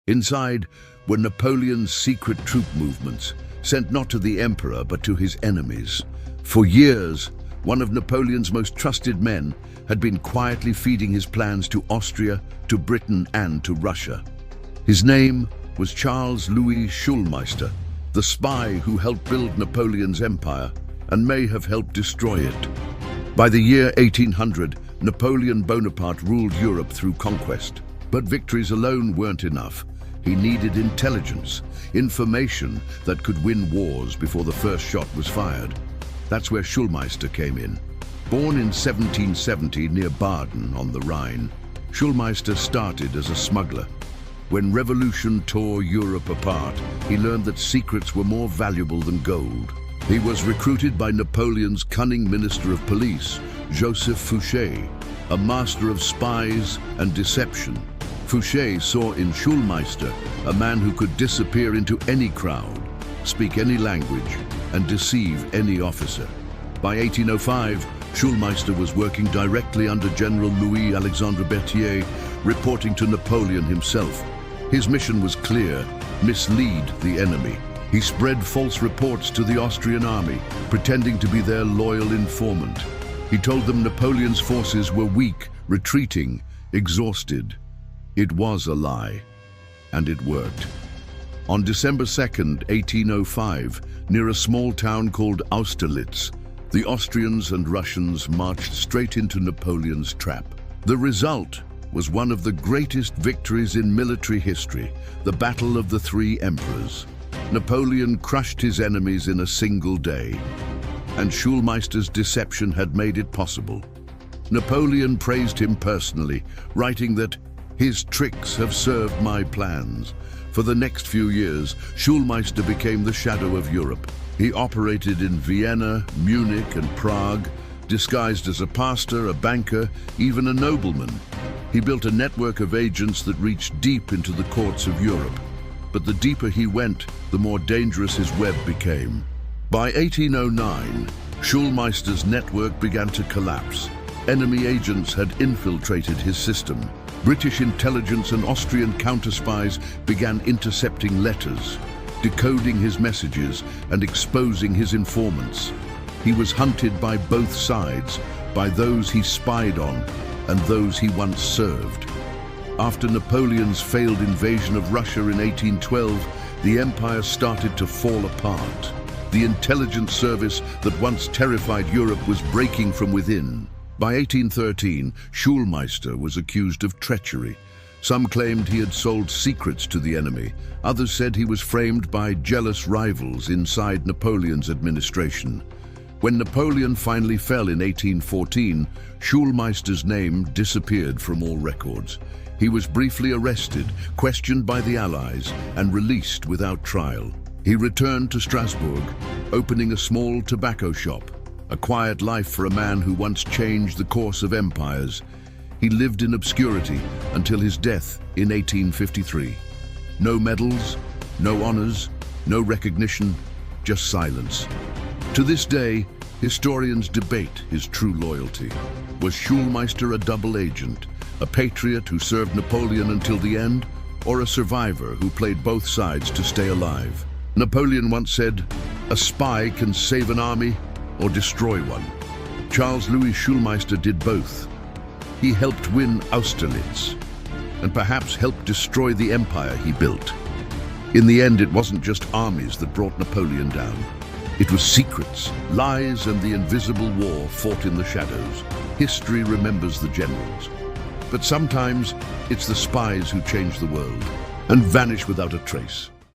Inside were Napoleon's secret troop movements, sent not to the emperor but to his enemies. For years, one of Napoleon's most trusted men had been quietly feeding his plans to Austria, to Britain, and to Russia. His name was Charles Louis Schulmeister, the spy who helped build Napoleon's empire and may have helped destroy it. By the year 1800, Napoleon Bonaparte ruled Europe through conquest. But victories alone weren't enough. He needed intelligence, information that could win wars before the first shot was fired. That's where Schulmeister came in. Born in 1770 near Baden on the Rhine, Schulmeister started as a smuggler. When revolution tore Europe apart, he learned that secrets were more valuable than gold. He was recruited by Napoleon's cunning Minister of Police, Joseph Fouché, a master of spies and deception. Fouché saw in Schulmeister a man who could disappear into any crowd, speak any language, and deceive any officer. By 1805, Schulmeister was working directly under General Louis-Alexandre Berthier, reporting to Napoleon himself. His mission was clear: mislead the enemy. He spread false reports to the Austrian army, pretending to be their loyal informant. He told them Napoleon's forces were weak, retreating, exhausted. It was a lie, and it worked. On December 2nd, 1805, near a small town called Austerlitz, the Austrians and Russians marched straight into Napoleon's trap. The result was one of the greatest victories in military history, the Battle of the Three Emperors. Napoleon crushed his enemies in a single day, and Schulmeister's deception had made it possible. Napoleon praised him personally, writing that, "His tricks have served my plans." For the next few years, Schulmeister became the shadow of Europe. He operated in Vienna, Munich, and Prague, disguised as a pastor, a banker, even a nobleman. He built a network of agents that reached deep into the courts of Europe. But the deeper he went, the more dangerous his web became. By 1809, Schulmeister's network began to collapse. Enemy agents had infiltrated his system. British intelligence and Austrian counterspies began intercepting letters, decoding his messages and exposing his informants. He was hunted by both sides, by those he spied on and those he once served. After Napoleon's failed invasion of Russia in 1812, the empire started to fall apart. The intelligence service that once terrified Europe was breaking from within. By 1813, Schulmeister was accused of treachery. Some claimed he had sold secrets to the enemy. Others said he was framed by jealous rivals inside Napoleon's administration. When Napoleon finally fell in 1814, Schulmeister's name disappeared from all records. He was briefly arrested, questioned by the Allies, and released without trial. He returned to Strasbourg, opening a small tobacco shop, a quiet life for a man who once changed the course of empires. He lived in obscurity until his death in 1853. No medals, no honors, no recognition, just silence. To this day, historians debate his true loyalty. Was Schulmeister a double agent, a patriot who served Napoleon until the end, or a survivor who played both sides to stay alive? Napoleon once said, "A spy can save an army or destroy one." Charles Louis Schulmeister did both. He helped win Austerlitz, and perhaps helped destroy the empire he built. In the end, it wasn't just armies that brought Napoleon down. It was secrets, lies, and the invisible war fought in the shadows. History remembers the generals. But sometimes it's the spies who change the world and vanish without a trace.